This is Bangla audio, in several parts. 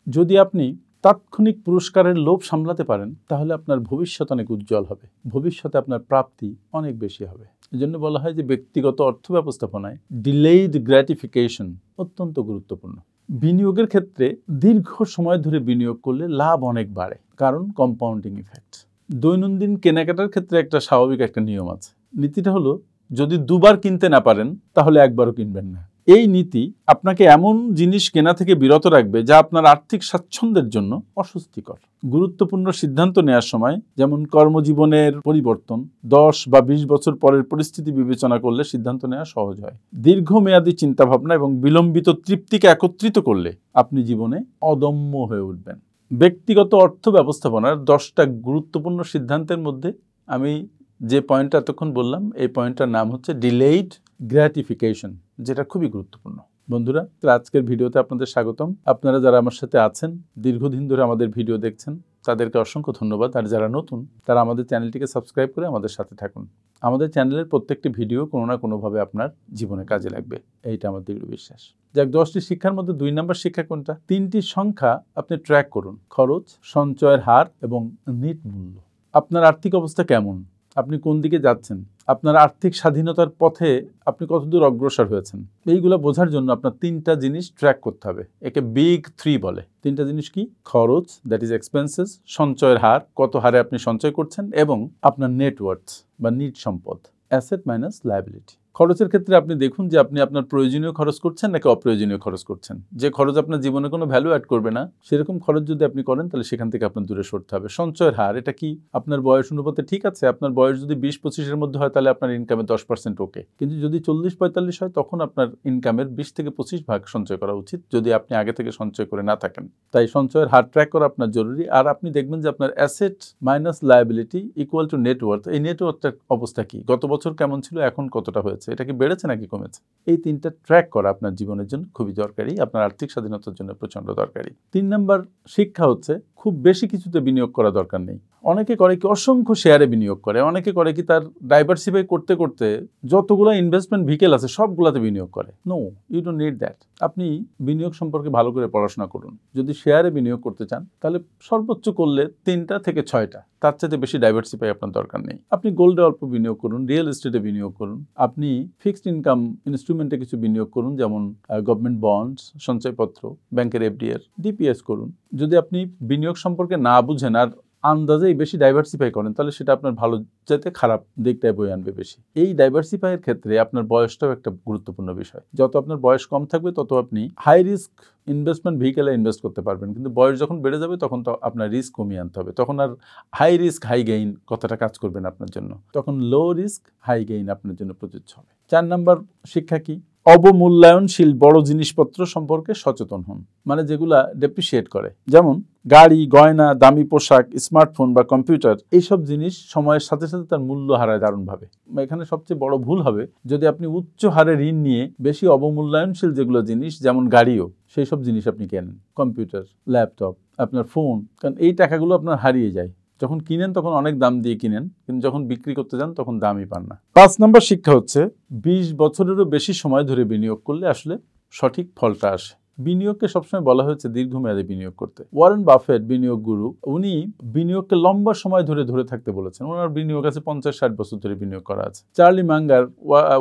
যদি আপনি তাৎক্ষণিক পুরস্কারের লোভ সামলাতে পারেন তাহলে আপনার ভবিষ্যৎ অনেক উজ্জ্বল হবে, ভবিষ্যতে আপনার প্রাপ্তি অনেক বেশি হবে। এজন্য বলা হয় যে ব্যক্তিগত অর্থ ব্যবস্থাপনায় ডিলেইড গ্র্যাটিফিকেশন অত্যন্ত গুরুত্বপূর্ণ। বিনিয়োগের ক্ষেত্রে দীর্ঘ সময় ধরে বিনিয়োগ করলে লাভ অনেক বাড়ে, কারণ কম্পাউন্ডিং ইফেক্ট। দৈনন্দিন কেনাকাটার ক্ষেত্রে একটা স্বাভাবিক একটা নিয়ম আছে। নীতিটা হলো, যদি দুবার কিনতে না পারেন তাহলে একবারও কিনবেন না। এই নীতি আপনাকে এমন জিনিস কেনা থেকে বিরত রাখবে যা আপনার আর্থিক স্বাচ্ছন্দ্যের জন্য অস্বস্তিকর। গুরুত্বপূর্ণ সিদ্ধান্ত নেওয়ার সময়, যেমন কর্মজীবনের পরিবর্তন, 10 বা 20 বছর পরের পরিস্থিতি বিবেচনা করলে সিদ্ধান্ত নেওয়া সহজ হয়। দীর্ঘমেয়াদী চিন্তাভাবনা এবং বিলম্বিত তৃপ্তিকে একত্রিত করলে আপনি জীবনে অদম্য হয়ে উঠবেন। ব্যক্তিগত অর্থ ব্যবস্থাপনার 10টা গুরুত্বপূর্ণ সিদ্ধান্তের মধ্যে আমি যে পয়েন্টটা এতক্ষণ বললাম, এই পয়েন্টটার নাম হচ্ছে ডিলেইড গ্র্যাটিফিকেশন, যেটা খুবই গুরুত্বপূর্ণ। বন্ধুরা, আজকের ভিডিওতে আপনাদের স্বাগতম। আপনারা যারা আমার সাথে আছেন, দীর্ঘদিন ধরে আমাদের ভিডিও দেখছেন, তাদেরকে অসংখ্য ধন্যবাদ। আর যারা নতুন, তারা আমাদের চ্যানেলটিকে সাবস্ক্রাইব করে আমাদের সাথে থাকুন। আমাদের চ্যানেলের প্রত্যেকটি ভিডিও কোনো না কোনোভাবে আপনার জীবনে কাজে লাগবে, এইটা আমার দৃঢ় বিশ্বাস। যাক, 10টি শিক্ষার মধ্যে 2 নম্বর শিক্ষা কোনটা? 3টি সংখ্যা আপনি ট্র্যাক করুন: খরচ, সঞ্চয়ের হার এবং নিট মূল্য। আপনার আর্থিক অবস্থা কেমন? আপনি কোন দিকে যাচ্ছেন? আপনার আর্থিক স্বাধীনতার পথে আপনি কতদূর অগ্রসর হয়েছেন? এইগুলো বোঝার জন্য আপনার 3টা জিনিস ট্র্যাক করতে হবে। একে বিগ 3 বলে। 3টা জিনিস কি? খরচ, দ্যাট ইজ এক্সপেন্সেস; সঞ্চয়ের হার, কত হারে আপনি সঞ্চয় করছেন; এবং আপনার নেটওয়ার্থ বা নিট সম্পদ, অ্যাসেট মাইনাস লায়াবিলিটি। খরচের ক্ষেত্রে আপনি দেখুন যে আপনি আপনার প্রয়োজনীয় খরচ করছেন নাকি অপ্রয়োজনীয় খরচ করছেন। যে খরচ আপনার জীবনে কোনো ভ্যালু অ্যাড করবে না, সেরকম খরচ যদি আপনি করেন তাহলে সেখান থেকে আপনার দূরে সরতে হবে। সঞ্চয়ের হার, এটা কি? আপনার বয়স অনুপাতে ঠিক আছে। আপনার বয়স যদি 20-25-এর মধ্যে হয় তাহলে আপনার ইনকামে 10% ওকে, কিন্তু যদি 40-45 হয় তখন আপনার ইনকামের 20 থেকে 25% সঞ্চয় করা উচিত, যদি আপনি আগে থেকে সঞ্চয় করে না থাকেন। তাই সঞ্চয়ের হার ট্র্যাক করা আপনার জরুরি। আর আপনি দেখবেন যে আপনার asset minus liability equal to net worth. এই নেটওয়ার্থটার অবস্থা কি? গত বছর কেমন ছিল, এখন কতটা হয়েছে, এটা কি বেড়েছে নাকি কমেছে? এই 3টা ট্র্যাক করা আপনার জীবনের জন্য খুবই দরকারি, আপনার আর্থিক স্বাধীনতার জন্য প্রচন্ড দরকারি। 3 নম্বর শিক্ষা হচ্ছে, খুব বেশি কিছুতে বিনিয়োগ করা দরকার নেই। অনেকে করে কি অসংখ্য শেয়ারে বিনিয়োগ করে, অনেকে করে কি তার ডাইভার্সিফাই করতে করতে যতগুলো ইনভেস্টমেন্ট ভেহিকেল আছে সবগুলোতে বিনিয়োগ করে। No, you don't need that. আপনি বিনিয়োগ সম্পর্কে ভালো করে পড়াশোনা করুন। যদি শেয়ারে বিনিয়োগ করতে চান তাহলে সর্বোচ্চ করলে 3টা থেকে 6টা, তার চাইতে বেশি ডাইভার্সিফাই আপনার দরকার নেই। আপনি গোল্ডে অল্প বিনিয়োগ করুন, রিয়েল এস্টেটে বিনিয়োগ করুন, আপনি ফিক্সড ইনকাম ইনস্ট্রুমেন্টে কিছু বিনিয়োগ করুন, যেমন গভর্নমেন্ট বন্ডস, সঞ্চয়পত্র, ব্যাংকের এফডিআর, ডিপিএস করুন। যদি আপনি বিনিয়োগ সম্পর্কে না বুঝেন আর আন্দাজেই বেশি ডাইভার্সিফাই করেন তাহলে সেটা আপনার ভালো চাইতে খারাপ দিকটায় বয়ে আনবে বেশি। এই ডাইভার্সিফাইয়ের ক্ষেত্রে আপনার বয়সটাও একটা গুরুত্বপূর্ণ বিষয়। যত আপনার বয়স কম থাকবে তত আপনি হাই রিস্ক ইনভেস্টমেন্ট ভেহিকেলে ইনভেস্ট করতে পারবেন, কিন্তু বয়স যখন বেড়ে যাবে তখন তো আপনার রিস্ক কমিয়ে আনতে হবে। তখন আর হাই রিস্ক হাই গেইন কথাটা কাজ করবে না আপনার জন্য, তখন লো রিস্ক হাই গেইন আপনার জন্য প্রযোজ্য হবে। 4 নম্বর শিক্ষা কি? অবমূল্যায়নশীল বড় জিনিসপত্র সম্পর্কে সচেতন হন, মানে যেগুলা ডেপ্রিসিয়েট করে, যেমন গাড়ি, গয়না, দামি পোশাক, স্মার্টফোন বা কম্পিউটার। এইসব জিনিস সময়ের সাথে সাথে তার মূল্য হারায় দারুণভাবে। এখানে সবচেয়ে বড় ভুল হবে যদি আপনি উচ্চ হারে ঋণ নিয়ে বেশি অবমূল্যায়নশীল যেগুলো জিনিস, যেমন গাড়িও, সেই সব জিনিস আপনি কেনেন, কম্পিউটার, ল্যাপটপ, আপনার ফোন, কারণ এই টাকাগুলো আপনার হারিয়ে যায়। যখন কিনেন তখন অনেক দাম দিয়ে কিনেন, কিন্তু যখন বিক্রি করতে যান তখন দামই পান না। 5 নম্বর শিক্ষা হচ্ছে, 20 বছরেরও বেশি সময় ধরে বিনিয়োগ করলে আসলে সঠিক ফলটা আসে। বিনিয়োগকে সবসময় বলা হয়েছে দীর্ঘমেয়াদী বিনিয়োগ করতে। ওয়ারেন বাফেট, বিনিয়োগ গুরু, উনি বিনিয়োগকে লম্বা সময় ধরে থাকতে বলেছেন। ওনার বিনিয়োগ আছে 50-60 বছর ধরে বিনিয়োগ করা আছে। চার্লি মাঙ্গার,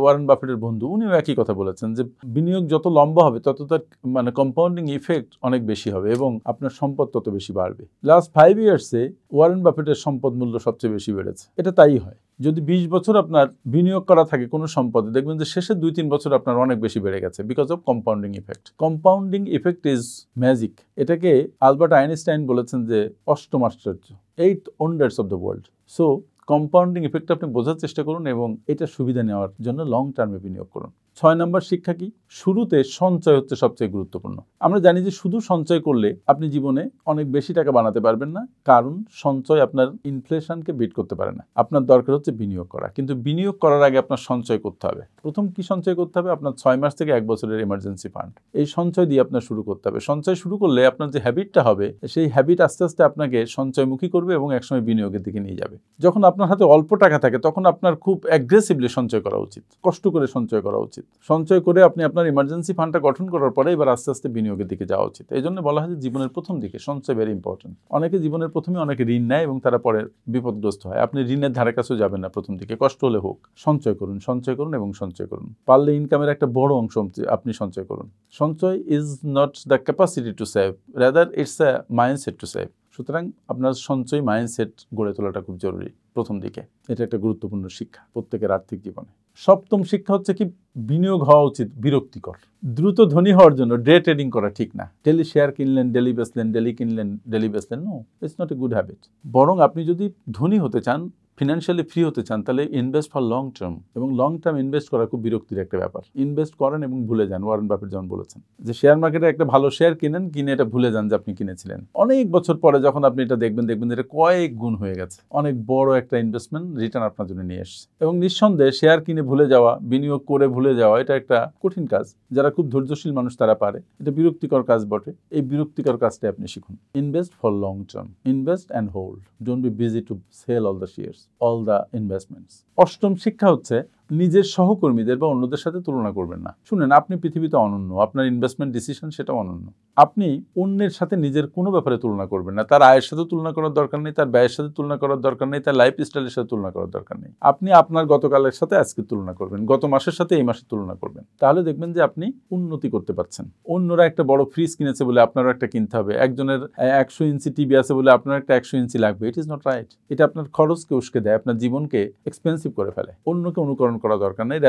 ওয়ারেন বাফেটের বন্ধু, উনিও একই কথা বলেছেন যে বিনিয়োগ যত লম্বা হবে তত তার মানে কম্পাউন্ডিং ইফেক্ট অনেক বেশি হবে এবং আপনার সম্পদ তত বেশি বাড়বে। লাস্ট 5 ইয়ার্সে ওয়ারেন বাফেটের সম্পদ মূল্য সবচেয়ে বেশি বেড়েছে। এটা তাই হয়, যদি 20 বছর আপনার বিনিয়োগ করা থাকে কোনো সম্পদে, দেখবেন যে শেষের 2-3 বছর আপনার অনেক বেশি বেড়ে গেছে, because of compounding effect. Compounding effect is magic. এটাকে আলবার্ট আইনস্টাইন বলেছেন যে 8ম আশ্চর্য, 8 wonders of the world. So compounding effect আপনি বোঝার চেষ্টা করুন এবং এটার সুবিধা নেওয়ার জন্য লং টার্মে বিনিয়োগ করুন। 6 নম্বর শিক্ষা কি? শুরুতে সঞ্চয় হচ্ছে সবচেয়ে গুরুত্বপূর্ণ। আমরা জানি যে শুধু সঞ্চয় করলে আপনি জীবনে অনেক বেশি টাকা বানাতে পারবেন না, কারণ সঞ্চয় আপনার ইনফ্লেশনকে বিট করতে পারে না। আপনার দরকার হচ্ছে বিনিয়োগ করা, কিন্তু বিনিয়োগ করার আগে আপনার সঞ্চয় করতে হবে। প্রথম কি সঞ্চয় করতে হবে? আপনার 6 মাস থেকে 1 বছরের এমার্জেন্সি ফান্ড, এই সঞ্চয় দিয়ে আপনার শুরু করতে হবে। সঞ্চয় শুরু করলে আপনার যে হ্যাবিটটা হবে, সেই হ্যাবিট আস্তে আস্তে আপনাকে সঞ্চয়মুখী করবে এবং একসময় বিনিয়োগের দিকে নিয়ে যাবে। যখন আপনার হাতে অল্প টাকা থাকে তখন আপনার খুব অ্যাগ্রেসিভলি সঞ্চয় করা উচিত, কষ্ট করে সঞ্চয় করা উচিত। উচিত। সঞ্চয় করে আপনি আপনার ইমার্জেন্সি ফান্ডটা গঠন করার পরে এবার আস্তে আস্তে বিনিয়োগের দিকে যাওয়া উচিত। এই জন্য বলা হয় যে জীবনের প্রথম দিকে সঞ্চয় ভেরি ইম্পর্টেন্ট। অনেকে জীবনের প্রথমে অনেকে ঋণ নেয় এবং তারা পরে বিপদগ্রস্ত হয়। আপনি ঋণের ধারে কাছেও যাবেন না প্রথম দিকে, কষ্ট হলে হোক। সঞ্চয় করুন, সঞ্চয় করুন এবং সঞ্চয় করুন। পারলে ইনকামের একটা বড় অংশ আপনি সঞ্চয় করুন। সঞ্চয় is not the capacity to save, rather it's a mindset to save. সুতরাং আপনার সঞ্চয় মাইন্ডসেট গড়ে তোলাটা খুব জরুরি প্রথম দিকে। এটা একটা গুরুত্বপূর্ণ শিক্ষা প্রত্যেকের আর্থিক জীবনে। সপ্তম শিক্ষা হচ্ছে কি, বিনিয়োগ হওয়া উচিত বিরক্তিকর। দ্রুত ধনী হওয়ার জন্য ডে ট্রেডিং করা ঠিক না। ডেলি শেয়ার কিনলেন, ডেলি বেচলেন, ডেলি কিনলেন, ডেলি বেচলেন, no, it's not a good habit. বরং আপনি যদি ধনী হতে চান, ফিনান্সিয়ালি ফ্রি হতে চান, তাহলে ইনভেস্ট ফর লং টার্ম। এবং লং টার্ম ইনভেস্ট করা খুব বিরক্তির একটা ব্যাপার। ইনভেস্ট করেন এবং ভুলে যান। ওয়ারেন বাফেট যেমন বলেছেন যে শেয়ার মার্কেটে একটা ভালো শেয়ার কিনেন, কিনে এটা ভুলে যান যে আপনি কিনেছিলেন। অনেক বছর পরে যখন আপনি এটা দেখবেন এটা কয়েক গুণ হয়ে গেছে। অনেক বড় একটা ইনভেস্টমেন্ট রিটার্ন আপনার জন্য নিয়ে এসছে। এবং নিঃসন্দেহে শেয়ার কিনে ভুলে যাওয়া, বিনিয়োগ করে ভুলে যাওয়া, এটা একটা কঠিন কাজ। যারা খুব ধৈর্যশীল মানুষ তারা পারে। এটা বিরক্তিকর কাজ বটে। এই বিরক্তিকর কাজটা আপনি শিখুন। Invest for long term, invest and hold, don't be busy to sell all the shares, all the investments. অষ্টম শিক্ষা হচ্ছে নিজের সহকর্মীদের বা অন্যদের সাথে তুলনা করবেন না। শুনেন, আপনি পৃথিবীতে অনন্য, আপনার ইনভেস্টমেন্ট ডিসিশন সেটা অনন্য। আপনি অন্যের সাথে নিজের কোনো ব্যাপারে তুলনা করবেন না। তার আয়ের সাথে তুলনা করার দরকার নেই, তার ব্যয়ের সাথে তুলনা করার দরকার নেই, তার লাইফ স্টাইলের সাথে তুলনা করার দরকার নেই। আপনি আপনার গতকালের সাথে আজকে তুলনা করবেন, গত মাসের সাথে এই মাসে তুলনা করবেন। তাহলে দেখবেন যে আপনি উন্নতি করতে পারছেন। অন্যরা একটা বড় ফ্রিজ কিনেছে বলে আপনারও একটা কিনতে হবে। একজনের 100 ইঞ্চি টিভি আছে বলে আপনার একটা 100 ইঞ্চি লাগবে। It is not right. এটা আপনার খরচকে উস্কে দেয়, আপনার জীবনকে এক্সপেন্সিভ করে ফেলে। অন্যকে অনুকরণ করা দরকার নেই।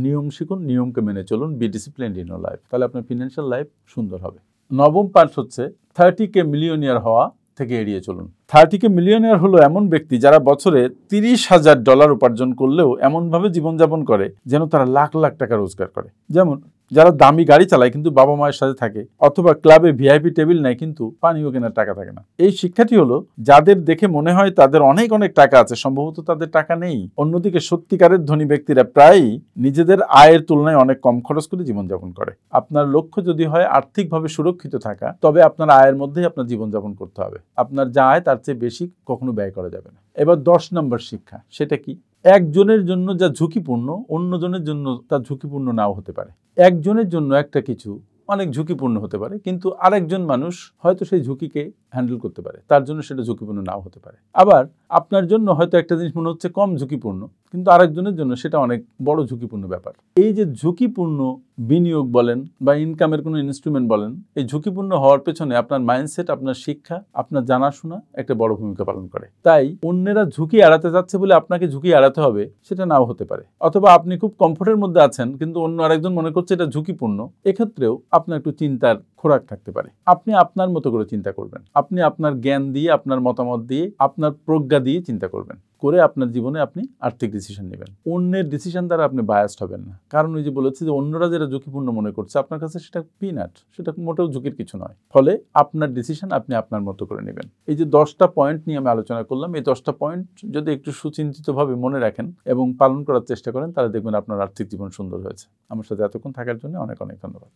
নিয়ম শিখুন, নিয়মকে মেনে চলুন, be disciplined in your life. তাহলে আপনার ফিনান্সিয়াল লাইফ সুন্দর হবে। নবম পার্ট হচ্ছে 30K মিলিয়নিয়ার হওয়া থেকে এড়িয়ে চলুন। 30K মিলিয়নিয়ার হলো এমন ব্যক্তি যারা বছরে $30,000 উপার্জন করলেও এমনভাবে জীবনযাপন করে যেন তারা লাখ লাখ টাকা রোজগার করে। যেমন যারা দামি গাড়ি চালায় কিন্তু বাবা মায়ের সাথে থাকে, অথবা ক্লাবে ভিআইপি টেবিল নেয় কিন্তু পানীয় কেনার টাকা থাকে না। এই শিক্ষাটি হলো, যাদের দেখে মনে হয় তাদের অনেক অনেক টাকা আছে, সম্ভবত তাদের টাকা নেই। অন্যদিকে সত্যিকারের ধনী ব্যক্তিরা প্রায়ই নিজেদের আয়ের তুলনায় অনেক কম খরচ করে জীবনযাপন করে। আপনার লক্ষ্য যদি হয় আর্থিকভাবে সুরক্ষিত থাকা, তবে আপনার আয়ের মধ্যেই আপনার জীবনযাপন করতে হবে। আপনার যা আয় তার চেয়ে বেশি কখনো ব্যয় করা যাবে না। এবার 10 নম্বর শিক্ষা, সেটা কি? একজনের জন্য যা ঝুঁকিপূর্ণ, অন্যজনের জন্য তা ঝুঁকিপূর্ণ নাও হতে পারে। একজনের জন্য একটা কিছু অনেক ঝুঁকিপূর্ণ হতে পারে, কিন্তু আরেকজন মানুষ হয়তো সেই ঝুঁকিকে হ্যান্ডেল করতে পারে, তার জন্য সেটা ঝুঁকিপূর্ণ নাও হতে পারে। আবার আপনার জন্য হয়তো একটা জিনিস মনে হচ্ছে কম ঝুঁকিপূর্ণ, কিন্তু আরেকজনের জন্য সেটা অনেক বড় ঝুঁকিপূর্ণ ব্যাপার। এই যে ঝুঁকিপূর্ণ বিনিয়োগ বলেন বা ইনকামের কোনো ইনস্ট্রুমেন্ট বলেন, এই ঝুঁকিপূর্ণ হওয়ার পেছনে আপনার মাইন্ডসেট, আপনার শিক্ষা, আপনার জানাশোনা একটা বড় ভূমিকা পালন করে। তাই অন্যেরা ঝুঁকি এড়াতে যাচ্ছে বলে আপনাকে ঝুঁকি এড়াতে হবে সেটা নাও হতে পারে। অথবা আপনি খুব কমফোর্টের মধ্যে আছেন কিন্তু অন্য আরেকজন মনে করছে এটা ঝুঁকিপূর্ণ, এক্ষেত্রেও আপনার একটু চিন্তার খোরাক থাকতে পারে। আপনি আপনার মতো করে চিন্তা করবেন, আপনি আপনার জ্ঞান দিয়ে, আপনার মতামত দিয়ে, আপনার প্রজ্ঞা দিয়ে চিন্তা করবেন, করে আপনার জীবনে আপনি আর্থিক ডিসিশন নেবেন। অন্যের ডিসিশন দ্বারা আপনি বায়াসড হবেন না। কারণ ওই যে বলেছি যে অন্যরা যেটা ঝুঁকিপূর্ণ মনে করছে আপনার কাছে সেটা পিনাট, সেটা মোটেও ঝুঁকির কিছু নয়। ফলে আপনার ডিসিশন আপনি আপনার মতো করে নেবেন। এই যে 10টা পয়েন্ট নিয়ে আমি আলোচনা করলাম, এই 10টা পয়েন্ট যদি একটু সুচিন্তিতভাবে মনে রাখেন এবং পালন করার চেষ্টা করেন, তাহলে দেখবেন আপনার আর্থিক জীবন সুন্দর হয়েছে। আমার সাথে এতক্ষণ থাকার জন্য অনেক অনেক ধন্যবাদ।